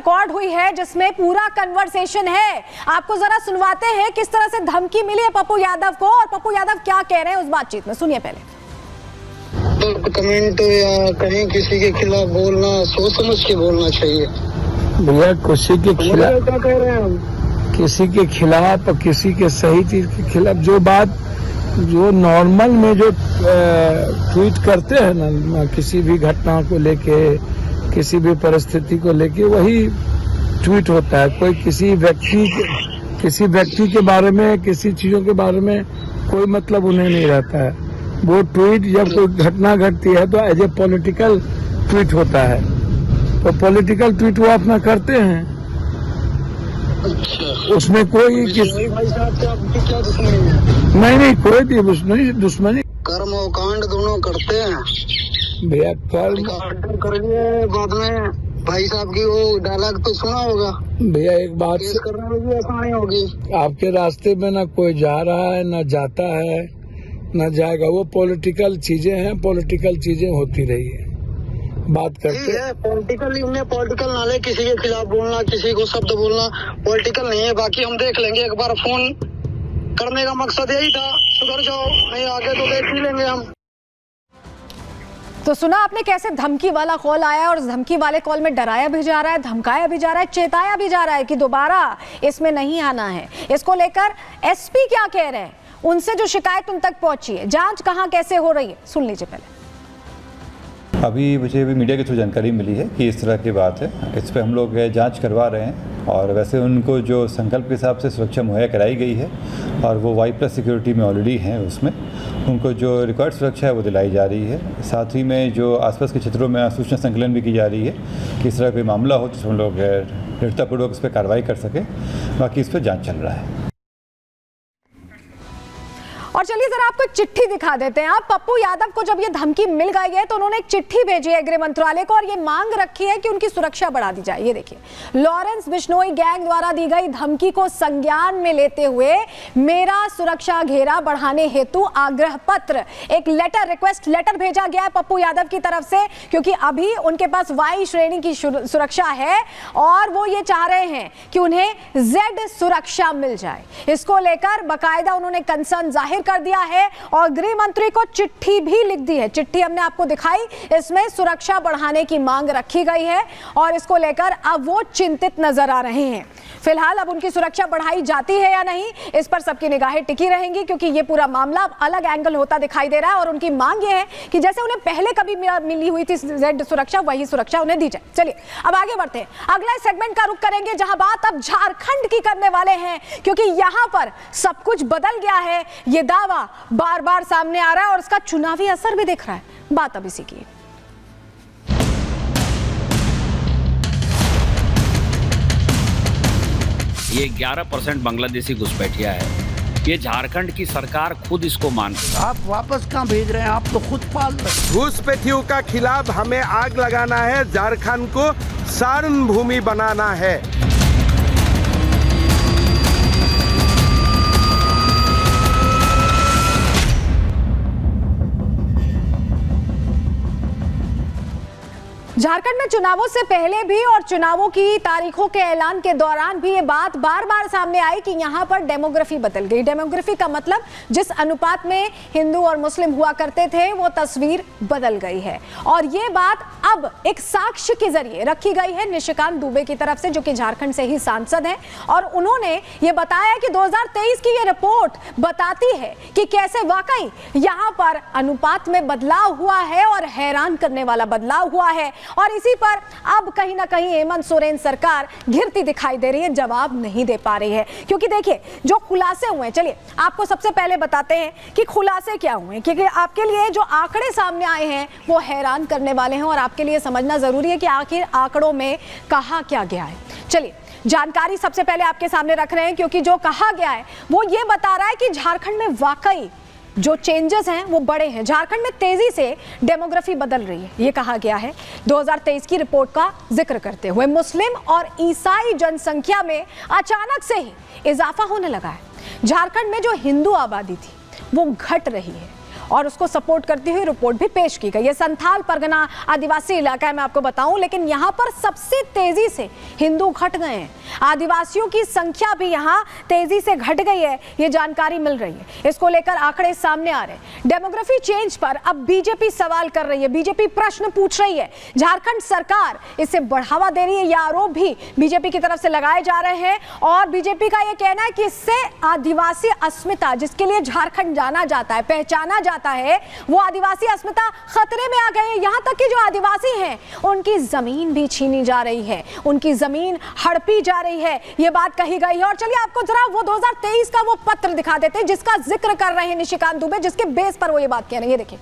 Record हुई है जिसमें पूरा कन्वर्सेशन है। आपको जरा सुनवाते हैं किस तरह से धमकी मिली है पप्पू यादव को और पप्पू यादव क्या कह रहे हैं उस बातचीत में। सुनिए पहले। तो कमेंट या कहीं किसी के खिलाफ बोलना सोच समझ के बोलना चाहिए भैया। किसी के खिलाफ क्या कह रहे हैं हम? किसी के खिलाफ और किसी के सही चीज के खिलाफ जो बात जो नॉर्मल में जो ट्वीट करते हैं ना, किसी भी घटना को लेके किसी भी परिस्थिति को लेके वही ट्वीट होता है। कोई किसी व्यक्ति के बारे में किसी चीजों के बारे में कोई मतलब उन्हें नहीं रहता है। वो ट्वीट जब कोई घटना घटती है तो एज ए पॉलिटिकल ट्वीट होता है, तो पॉलिटिकल ट्वीट वो अपना करते हैं। अच्छा। उसमें कोई भाई साहब से आपकी क्या दुश्मनी है? नहीं कोई दुश्मनी कर्म और कांड दोनों करते हैं भैया। कर्म करेंगे बाद में भाई साहब की वो डायलॉग तो सुना होगा भैया। एक बात केस करने में भी आसानी होगी। आपके रास्ते में ना कोई जा रहा है ना जाता है ना जाएगा। वो पॉलिटिकल चीजें हैं, पॉलिटिकल चीजें होती रही है, बात करते हैं। पॉलिटिकल नाले किसी के खिलाफ बोलना, किसी को शब्द बोलना पॉलिटिकल नहीं है। बाकी हम देख लेंगे। एक बार फोन करने का मकसद यही था, सुधर जाओ, नहीं आगे तो देख ही लेंगे हम। तो सुना आपने कैसे धमकी वाला कॉल आया और धमकी वाले कॉल में डराया भी जा रहा है, धमकाया भी जा रहा है, चेताया भी जा रहा है कि दोबारा इसमें नहीं आना है। इसको लेकर एसपी क्या कह रहे हैं, उनसे जो शिकायत उन तक पहुंची है, जांच कहां कैसे हो रही है, सुन लीजिए पहले। अभी मुझे भी मीडिया के थ्रू जानकारी मिली है कि इस तरह की बात है। इस पर हम लोग जांच करवा रहे हैं और वैसे उनको जो संकल्प के हिसाब से सुरक्षा मुहैया कराई गई है और वो Y+ सिक्योरिटी में ऑलरेडी हैं, उसमें उनको जो रिक्वायर्ड सुरक्षा है वो दिलाई जा रही है। साथ ही में जो आसपास के क्षेत्रों में सूचना संकलन भी की जा रही है कि इस तरह कोई मामला हो तो हम लोग दृढ़तापूर्वक इस पर कार्रवाई कर सकें। बाकी इस पर जाँच चल रहा है। और चलिए जरा आपको एक चिट्ठी दिखा देते हैं। आप पप्पू यादव को जब ये धमकी मिल गई है तो उन्होंने एक चिट्ठी भेजी है गृह मंत्रालय को और ये मांग रखी है कि उनकी सुरक्षा बढ़ा दी जाए। ये देखिए, लॉरेंस बिश्नोई गैंग द्वारा दी गई धमकी को संज्ञान में लेते हुए मेरा सुरक्षा घेरा बढ़ाने हेतु आग्रह पत्र, एक लेटर, रिक्वेस्ट लेटर भेजा गया है पप्पू यादव की तरफ से, क्योंकि अभी उनके पास Y श्रेणी की सुरक्षा है और वो ये चाह रहे हैं कि उन्हें Z सुरक्षा मिल जाए। इसको लेकर बाकायदा उन्होंने कंसर्न जाहिर कर दिया है और गृह मंत्री को चिट्ठी भी लिख दी है। चिट्ठी हमने आपको दिखाई, इसमें सुरक्षा बढ़ाने की मांग रखी गई है और इसको लेकर अब वो चिंतित नजर आ रहे हैं। फिलहाल अब उनकी सुरक्षा बढ़ाई जाती है या नहीं, इस पर सबकी निगाहें टिकी रहेंगी, क्योंकि ये पूरा मामला अलग एंगल होता दिखाई दे रहा है और उनकी मांग ये है कि जैसे उन्हें पहले कभी मिली हुई थी Z सुरक्षा, वही सुरक्षा उन्हें दी जाए। चलिए अब आगे बढ़ते हैं, अगला सेगमेंट का रुख करेंगे जहां बात अब झारखंड की करने वाले हैं, क्योंकि यहां पर सब कुछ बदल गया है। ये दावा बार बार सामने आ रहा है और उसका चुनावी असर भी दिख रहा है। बात अब इसी की। ये 11% बांग्लादेशी घुसपैठिया है। ये झारखंड की सरकार खुद इसको मान रही है। आप वापस कहाँ भेज रहे हैं? आप तो खुद पाल रहे हैं। घुसपैठियों का खिलाफ हमें आग लगाना है, झारखंड को सारण भूमि बनाना है। झारखंड में चुनावों से पहले भी और चुनावों की तारीखों के ऐलान के दौरान भी ये बात बार बार सामने आई कि यहाँ पर डेमोग्राफी बदल गई। डेमोग्राफी का मतलब जिस अनुपात में हिंदू और मुस्लिम हुआ करते थे वो तस्वीर बदल गई है और ये बात अब एक साक्ष्य के जरिए रखी गई है निशिकांत दुबे की तरफ से, जो कि झारखंड से ही सांसद हैं और उन्होंने ये बताया कि 2023 की ये रिपोर्ट बताती है कि कैसे वाकई यहाँ पर अनुपात में बदलाव हुआ है और हैरान करने वाला बदलाव हुआ है। और इसी पर अब कहीं ना कहीं हेमंत सोरेन सरकार घिरती दिखाई दे रही है, जवाब नहीं दे पा रही है। क्योंकि देखिए जो खुलासे हुए हैं, चलिए आपको सबसे पहले बताते हैं कि खुलासे क्या हुए, क्योंकि आपके लिए जो आंकड़े सामने आए हैं वो हैरान करने वाले हैं और आपके लिए समझना जरूरी है कि आखिर आंकड़ों में कहा क्या गया है। चलिए जानकारी सबसे पहले आपके सामने रख रहे हैं, क्योंकि जो कहा गया है वो ये बता रहा है कि झारखंड में वाकई जो चेंजेस हैं वो बड़े हैं। झारखंड में तेजी से डेमोग्राफी बदल रही है, ये कहा गया है 2023 की रिपोर्ट का जिक्र करते हुए। मुस्लिम और ईसाई जनसंख्या में अचानक से ही इजाफा होने लगा है। झारखंड में जो हिंदू आबादी थी वो घट रही है और उसको सपोर्ट करती हुई रिपोर्ट भी पेश की गई है। संथाल परगना आदिवासी इलाका है, मैं आपको बताऊं, लेकिन यहां पर सबसे तेजी से हिंदू घट गए हैं। आदिवासियों की संख्या भी यहां तेजी से घट गई है, ये जानकारी मिल रही है। इसको लेकर आंकड़े सामने आ रहे हैं। डेमोग्राफी चेंज पर अब बीजेपी सवाल कर रही है, बीजेपी प्रश्न पूछ रही है। झारखंड सरकार इसे बढ़ावा दे रही है, यह आरोप भी बीजेपी की तरफ से लगाए जा रहे हैं। और बीजेपी का यह कहना है कि इससे आदिवासी अस्मिता, जिसके लिए झारखंड जाना जाता है, पहचाना जाता है, वो आदिवासी अस्मिता खतरे में आ गए हैं। यहां तक कि जो आदिवासी हैं उनकी जमीन भी छीनी जा रही है, उनकी जमीन हड़पी जा रही है, ये बात कही गई है। और चलिए आपको जरा वो 2023 का वो पत्र दिखा देते हैं जिसका जिक्र कर रहे हैं निशिकांत दुबे, जिसके बेस पर वो ये बात कह रहे हैं। ये देखिए,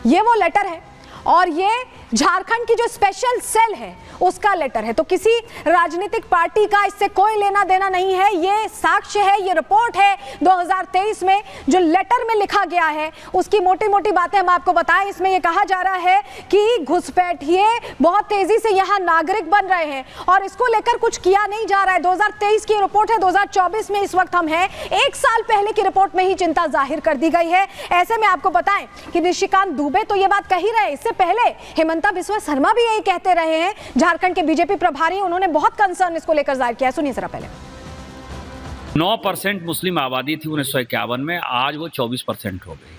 ये वो लेटर है और ये झारखंड की जो स्पेशल सेल है उसका लेटर है। तो किसी राजनीतिक पार्टी का इससे कोई लेना देना नहीं है, ये साक्ष्य है, ये रिपोर्ट है 2023 में जो लेटर में लिखा गया है, उसकी मोटी मोटी बातें हम आपको बताएं। इसमें ये कहा जा रहा है कि घुसपैठिए बहुत तेजी से यहाँ नागरिक बन रहे हैं और इसको लेकर कुछ किया नहीं जा रहा है। 2023 की रिपोर्ट है, 2024 में इस वक्त हम हैं, 1 साल पहले की रिपोर्ट में ही चिंता जाहिर कर दी गई है। ऐसे में आपको बताएं कि निशिकांत दुबे तो ये बात कही रहे, इससे पहले हेमंता बिस्वा शर्मा भी यही कहते रहे हैं, झारखंड के बीजेपी प्रभारी, उन्होंने बहुत कंसर्न इसको लेकर जाहिर किया है। सुनिए जरा पहले। 9% मुस्लिम आबादी थी 1951 में, आज वो 24% हो गई।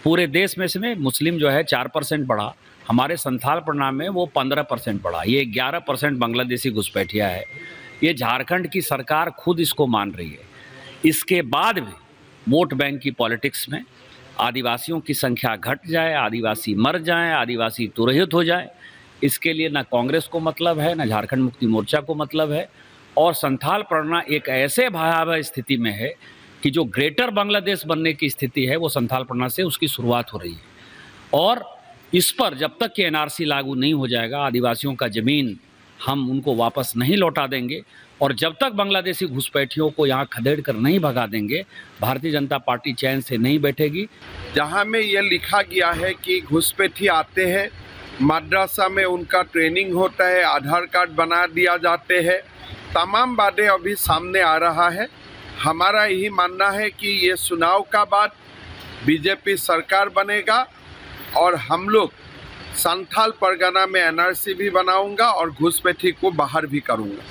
पूरे देश में से मुस्लिम जो है 4% बढ़ा, हमारे संथाल प्रणाम में वो 15% बढ़ा। ये 11% बांग्लादेशी घुसपैठिया है। ये झारखंड की सरकार खुद इसको मान रही है। इसके बाद भी वोट बैंक की पॉलिटिक्स में आदिवासियों की संख्या घट जाए, आदिवासी मर जाएं, आदिवासी तुरहित हो जाए, इसके लिए ना कांग्रेस को मतलब है, ना झारखंड मुक्ति मोर्चा को मतलब है। और संथाल परगना एक ऐसे भयावह स्थिति में है कि जो ग्रेटर बांग्लादेश बनने की स्थिति है वो संथाल परगना से उसकी शुरुआत हो रही है। और इस पर जब तक कि एनआरसी लागू नहीं हो जाएगा, आदिवासियों का ज़मीन हम उनको वापस नहीं लौटा देंगे और जब तक बांग्लादेशी घुसपैठियों को यहाँ खदेड़ कर नहीं भगा देंगे, भारतीय जनता पार्टी चैन से नहीं बैठेगी। जहाँ में ये लिखा गया है कि घुसपैठी आते हैं, मद्रासा में उनका ट्रेनिंग होता है, आधार कार्ड बना दिया जाते हैं, तमाम बातें अभी सामने आ रहा है। हमारा यही मानना है कि ये चुनाव का बाद बीजेपी सरकार बनेगा और हम लोग संथाल परगना में एनआरसी भी बनाऊंगा और घुसपैठी को बाहर भी करूंगा।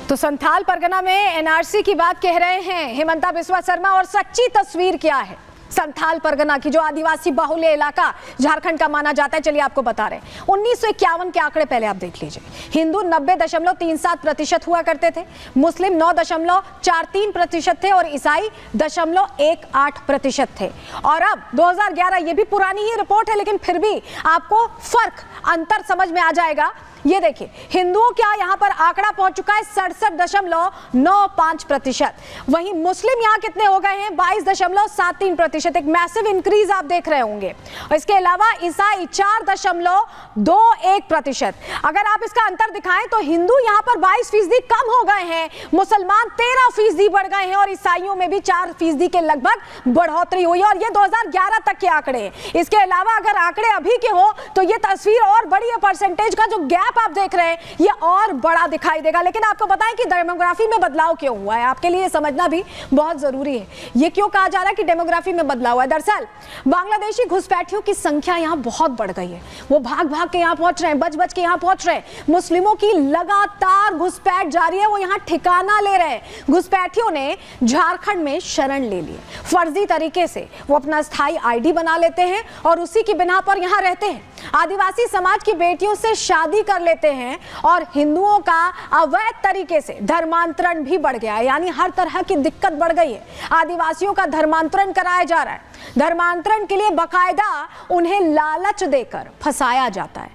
तो संथाल परगना में एनआरसी की बात कह रहे हैं हेमंता बिस्वा शर्मा, और सच्ची तस्वीर क्या है संथाल परगना की, जो आदिवासी बाहुल्य इलाका झारखंड का माना जाता है। चलिए आपको बता रहे हैं, 1951 के आंकड़े पहले आप देख लीजिए। हिंदू 90.37% हुआ करते थे, मुस्लिम 9.43% थे और ईसाई 0.18% थे। और अब 2011, ये भी पुरानी ही रिपोर्ट है लेकिन फिर भी आपको फर्क, अंतर समझ में आ जाएगा। ये देखिए, हिंदुओं का यहाँ पर आंकड़ा पहुंच चुका है 67.95%। वहीं मुस्लिम यहाँ कितने हो गए हैं, 22.73%, एक मैसिव इंक्रीज आप देख रहे होंगे। और इसके अलावा ईसाई 4.21%। अगर आप इसका अंतर दिखाएं तो हिंदू यहाँ पर 22% कम हो गए हैं, मुसलमान 13% बढ़ गए हैं और ईसाइयों में भी 4% के लगभग बढ़ोतरी हुई है। और ये 2011 तक के आंकड़े हैं। इसके अलावा अगर आंकड़े अभी के हो तो ये तस्वीर और बड़ी है, परसेंटेज का जो गैप आप देख रहे हैं ये और बड़ा दिखाई देगा। लेकिन आपको बताएं कि डेमोग्राफी में बदलाव क्यों हुआ है, आपके लिए समझना भी बहुत जरूरी है। ये क्यों कहा जा रहा है कि डेमोग्राफी में बदलाव हुआ है? दरअसल बांग्लादेशी घुसपैठियों की संख्या यहां बहुत बढ़ गई है। वो भाग भाग के यहां पहुंच रहे हैं, बच बच के यहां पहुंच रहे हैं। मुस्लिमों की लगातार घुसपैठ जारी है, वो यहां ठिकाना ले रहे हैं। घुसपैठियों ने झारखंड में शरण ले ली, फर्जी तरीके से वो अपना स्थायी आईडी बना लेते हैं और उसी की बिना पर यहां रहते हैं। आदिवासी समाज की बेटियों से शादी कर लेते हैं और हिंदुओं का अवैध तरीके से धर्मांतरण भी बढ़ गया है, यानी हर तरह की दिक्कत बढ़ गई है। आदिवासियों का धर्मांतरण कराया जा रहा है। धर्मांतरण के लिए बकायदा उन्हें लालच देकर फंसाया जाता है।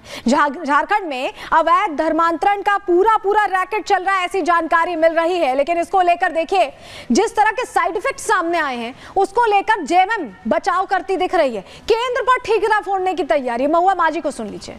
झारखंड में अवैध धर्मांतरण का पूरा रैकेट चल रहा है, ऐसी जानकारी मिल रही है। लेकिन इसको लेकर देखिए, जिस तरह के साइड इफेक्ट सामने आए हैं उसको लेकर जेएमएम बचाव करती दिख रही है। केंद्र पर ठीकरा फोड़ने की तैयारी। महुआ माजी को सुन लीजिए।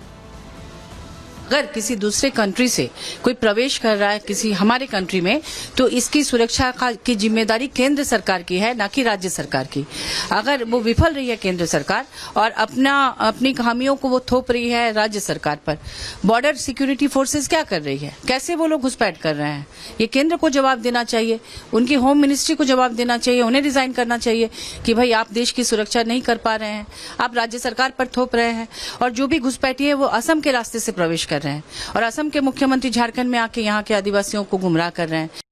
अगर किसी दूसरे कंट्री से कोई प्रवेश कर रहा है किसी हमारे कंट्री में, तो इसकी सुरक्षा की जिम्मेदारी केंद्र सरकार की है, ना कि राज्य सरकार की। अगर वो विफल रही है केंद्र सरकार और अपनी खामियों को वो थोप रही है राज्य सरकार पर, बॉर्डर सिक्योरिटी फोर्सेस क्या कर रही है, कैसे वो लोग घुसपैठ कर रहे हैं, ये केंद्र को जवाब देना चाहिए, उनकी होम मिनिस्ट्री को जवाब देना चाहिए, उन्हें रिजाइन करना चाहिए कि भाई आप देश की सुरक्षा नहीं कर पा रहे हैं, आप राज्य सरकार पर थोप रहे हैं। और जो भी घुसपैठी है वो असम के रास्ते से प्रवेश कर रहे हैं और असम के मुख्यमंत्री झारखंड में आके यहाँ के आदिवासियों को गुमराह कर रहे हैं।